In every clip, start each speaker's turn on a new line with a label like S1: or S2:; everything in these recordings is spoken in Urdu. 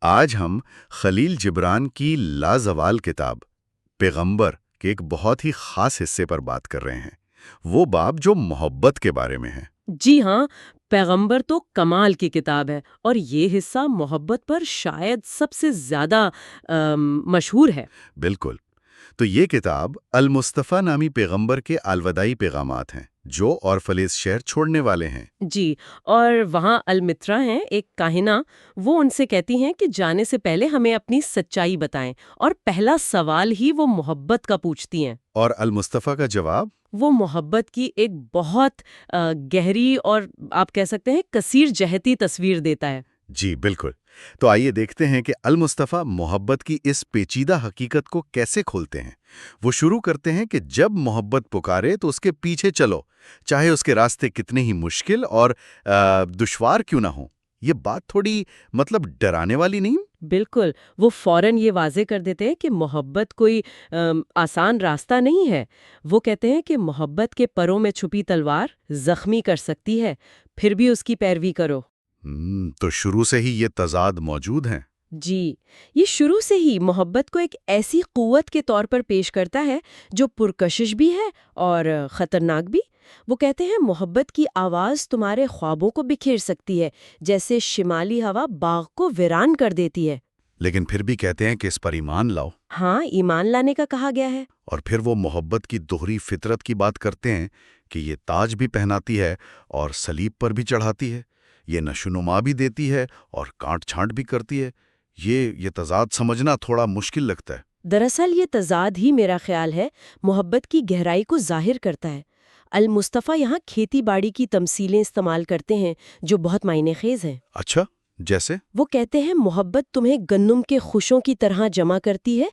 S1: آج ہم خلیل جبران کی لازوال کتاب پیغمبر کے ایک بہت ہی خاص حصے پر بات کر رہے ہیں، وہ باب جو محبت کے بارے میں ہے۔
S2: جی ہاں، پیغمبر تو کمال کی کتاب ہے اور یہ حصہ محبت پر شاید سب سے زیادہ مشہور ہے۔
S1: بالکل، تو یہ کتاب المصطفیٰ نامی پیغمبر کے الوداعی پیغامات ہیں جو اور فلیز شہر چھوڑنے والے ہیں۔
S2: جی، اور وہاں المترا ہیں، ایک کاہنہ، وہ ان سے کہتی ہیں کہ جانے سے پہلے ہمیں اپنی سچائی بتائیں، اور پہلا سوال ہی وہ محبت کا پوچھتی ہیں۔
S1: اور المصطفیٰ کا جواب؟
S2: وہ محبت کی ایک بہت گہری اور آپ کہہ سکتے ہیں کثیر جہتی تصویر دیتا ہے۔
S1: جی بالکل، تو آئیے دیکھتے ہیں کہ المصطفیٰ محبت کی اس پیچیدہ حقیقت کو کیسے کھولتے ہیں۔ وہ شروع کرتے ہیں کہ جب محبت پکارے تو اس کے پیچھے چلو، چاہے اس کے راستے کتنے ہی مشکل اور دشوار کیوں نہ ہوں۔ یہ بات تھوڑی ڈرانے والی نہیں؟
S2: بالکل، وہ فوراً یہ واضح کر دیتے ہیں کہ محبت کوئی آسان راستہ نہیں ہے۔ وہ کہتے ہیں کہ محبت کے پروں میں چھپی تلوار زخمی کر سکتی ہے، پھر بھی اس کی پیروی کرو۔
S1: تو شروع سے ہی یہ تضاد موجود ہیں۔
S2: جی، یہ شروع سے ہی محبت کو ایک ایسی قوت کے طور پر پیش کرتا ہے جو پرکشش بھی ہے اور خطرناک بھی۔ وہ کہتے ہیں محبت کی آواز تمہارے خوابوں کو بکھیر سکتی ہے، جیسے شمالی ہوا باغ کو ویران کر دیتی ہے۔
S1: لیکن پھر بھی کہتے ہیں کہ اس پر ایمان لاؤ۔
S2: ہاں، ایمان لانے کا کہا گیا ہے۔
S1: اور پھر وہ محبت کی دوہری فطرت کی بات کرتے ہیں کہ یہ تاج بھی پہناتی ہے اور صلیب پر بھی چڑھاتی ہے، یہ نشوونما بھی دیتی ہے اور کانٹ چھانٹ بھی کرتی ہے۔ یہ تضاد سمجھنا تھوڑا مشکل لگتا ہے۔
S2: دراصل یہ تضاد ہی میرا خیال ہے محبت کی گہرائی کو ظاہر کرتا ہے۔ المصطفیٰ یہاں کھیتی باڑی کی تمثیلیں استعمال کرتے ہیں جو بہت معنی خیز ہیں۔
S1: اچھا، جیسے؟
S2: وہ کہتے ہیں محبت تمہیں گندم کے خوشوں کی طرح جمع کرتی ہے،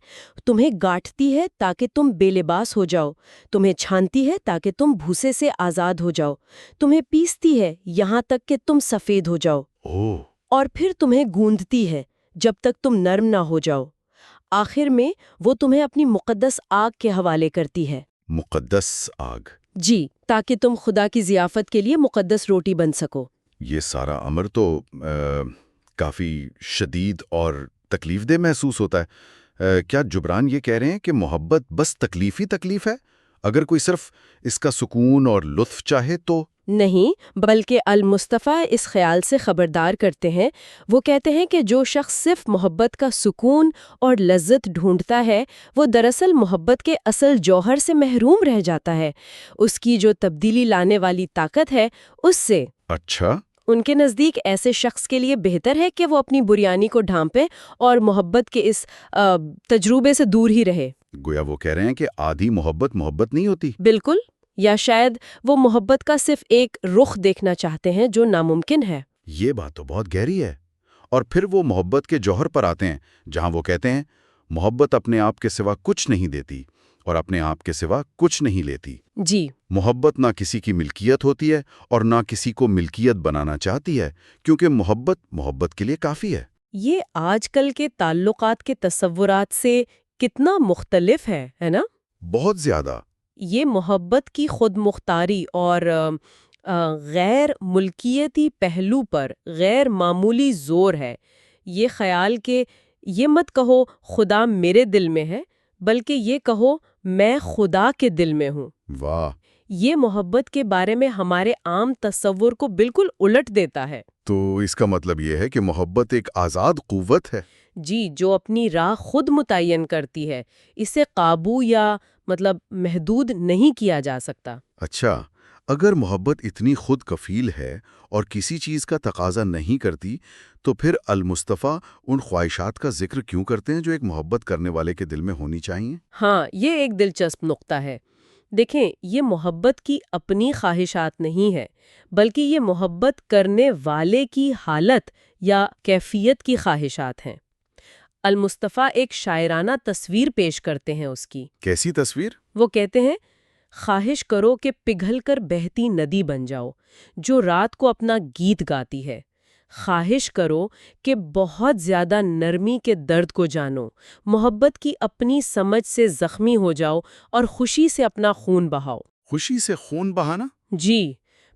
S2: تمہیں گاٹھتی ہے تاکہ تم بے لباس ہو جاؤ، تمہیں چھانتی ہے تاکہ تم بھوسے سے آزاد ہو جاؤ، تمہیں پیستی ہے یہاں تک کہ تم سفید ہو جاؤ، اور پھر تمہیں گوندتی ہے جب تک تم نرم نہ ہو جاؤ۔ آخر میں وہ تمہیں اپنی مقدس آگ کے حوالے کرتی ہے۔
S1: مقدس آگ؟
S2: جی، تاکہ تم خدا کی ضیافت کے لیے مقدس روٹی بن سکو۔
S1: یہ سارا امر تو کافی شدید اور تکلیف دہ محسوس ہوتا ہے۔ کیا جبران یہ کہہ رہے ہیں کہ محبت بس تکلیف ہی تکلیف ہے؟ اگر کوئی صرف اس کا سکون اور لطف چاہے تو؟
S2: نہیں، بلکہ المصطفیٰ اس خیال سے خبردار کرتے ہیں۔ وہ کہتے ہیں کہ جو شخص صرف محبت کا سکون اور لذت ڈھونڈتا ہے وہ دراصل محبت کے اصل جوہر سے محروم رہ جاتا ہے۔ اس کی جو تبدیلی لانے والی طاقت ہے اس سے۔
S1: اچھا،
S2: ان کے نزدیک ایسے شخص کے لیے بہتر ہے کہ وہ اپنی بریانی کو ڈھانپے اور محبت کے اس تجربے سے دور ہی رہے۔
S1: گویا وہ کہہ رہے ہیں کہ آدھی محبت نہیں ہوتی۔
S2: بالکل، یا شاید وہ محبت کا صرف ایک رخ دیکھنا چاہتے ہیں جو ناممکن ہے۔
S1: یہ بات تو بہت گہری ہے۔ اور پھر وہ محبت کے جوہر پر آتے ہیں جہاں وہ کہتے ہیں محبت اپنے آپ کے سوا کچھ نہیں دیتی اور اپنے آپ کے سوا کچھ نہیں لیتی۔
S2: جی،
S1: محبت نہ کسی کی ملکیت ہوتی ہے اور نہ کسی کو ملکیت بنانا چاہتی ہے، کیونکہ محبت کے لیے کافی ہے۔
S2: یہ آج کل کے تعلقات کے تصورات سے کتنا مختلف ہے نا؟
S1: بہت زیادہ۔
S2: یہ محبت کی خود مختاری اور غیر ملکیتی پہلو پر غیر معمولی زور ہے۔ یہ خیال کہ یہ مت کہو خدا میرے دل میں ہے، بلکہ یہ کہو میں خدا کے دل میں ہوں۔
S1: واہ!
S2: یہ محبت کے بارے میں ہمارے عام تصور کو بالکل الٹ دیتا ہے۔
S1: تو اس کا مطلب یہ ہے کہ محبت ایک آزاد قوت ہے۔
S2: جی، جو اپنی راہ خود متعین کرتی ہے، اسے قابو یا محدود نہیں کیا جا سکتا۔
S1: اچھا، اگر محبت اتنی خود کفیل ہے اور کسی چیز کا تقاضا نہیں کرتی تو پھر المصطفیٰ ان خواہشات کا ذکر کیوں کرتے ہیں جو ایک محبت کرنے والے کے دل میں ہونی چاہیے؟
S2: ہاں، یہ ایک دلچسپ نقطہ ہے۔ دیکھیں، یہ محبت کی اپنی خواہشات نہیں ہے، بلکہ یہ محبت کرنے والے کی حالت یا کیفیت کی خواہشات ہیں۔ المصطفیٰ ایک شاعرانہ تصویر پیش کرتے ہیں اس کی۔
S1: کیسی تصویر؟
S2: وہ کہتے ہیں خواہش کرو کہ پگھل کر بہتی ندی بن جاؤ جو رات کو اپنا گیت گاتی ہے۔ خواہش کرو کہ بہت زیادہ نرمی کے درد کو جانو، محبت کی اپنی سمجھ سے زخمی ہو جاؤ اور خوشی سے اپنا خون بہاؤ۔
S1: خوشی سے خون بہانا؟
S2: جی،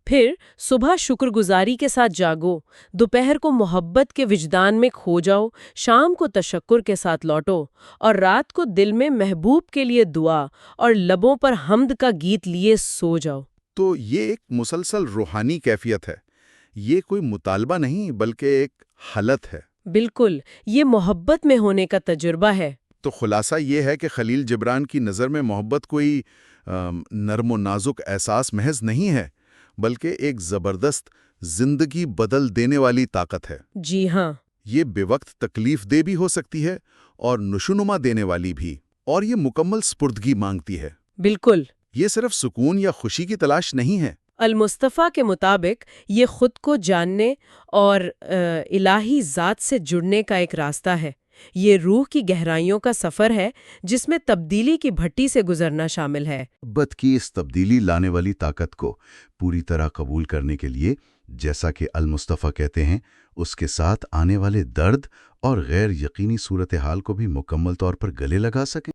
S2: پھر صبح شکر گزاری کے ساتھ جاگو، دوپہر کو محبت کے وجدان میں کھو جاؤ، شام کو تشکر کے ساتھ لوٹو، اور رات کو دل میں محبوب کے لیے دعا اور لبوں پر حمد کا گیت لیے سو جاؤ۔
S1: تو یہ ایک مسلسل روحانی کیفیت ہے، یہ کوئی مطالبہ نہیں بلکہ ایک حالت ہے۔
S2: بالکل، یہ محبت میں ہونے کا تجربہ ہے۔
S1: تو خلاصہ یہ ہے کہ خلیل جبران کی نظر میں محبت کوئی نرم و نازک احساس محض نہیں ہے، بلکہ ایک زبردست زندگی بدل دینے والی طاقت ہے۔
S2: جی ہاں۔
S1: یہ بے وقت تکلیف دہ بھی ہو سکتی ہے اور نشوونما دینے والی بھی، اور یہ مکمل سپردگی مانگتی ہے۔
S2: بالکل۔
S1: یہ صرف سکون یا خوشی کی تلاش نہیں ہے۔
S2: المصطفیٰ کے مطابق یہ خود کو جاننے اور الہی ذات سے جڑنے کا ایک راستہ ہے۔ یہ روح کی گہرائیوں کا سفر ہے جس میں تبدیلی کی بھٹی سے گزرنا شامل ہے۔
S1: محبت کی اس تبدیلی لانے والی طاقت کو پوری طرح قبول کرنے کے لیے، جیسا کہ المصطفیٰ کہتے ہیں، اس کے ساتھ آنے والے درد اور غیر یقینی صورتحال کو بھی مکمل طور پر گلے لگا سکیں۔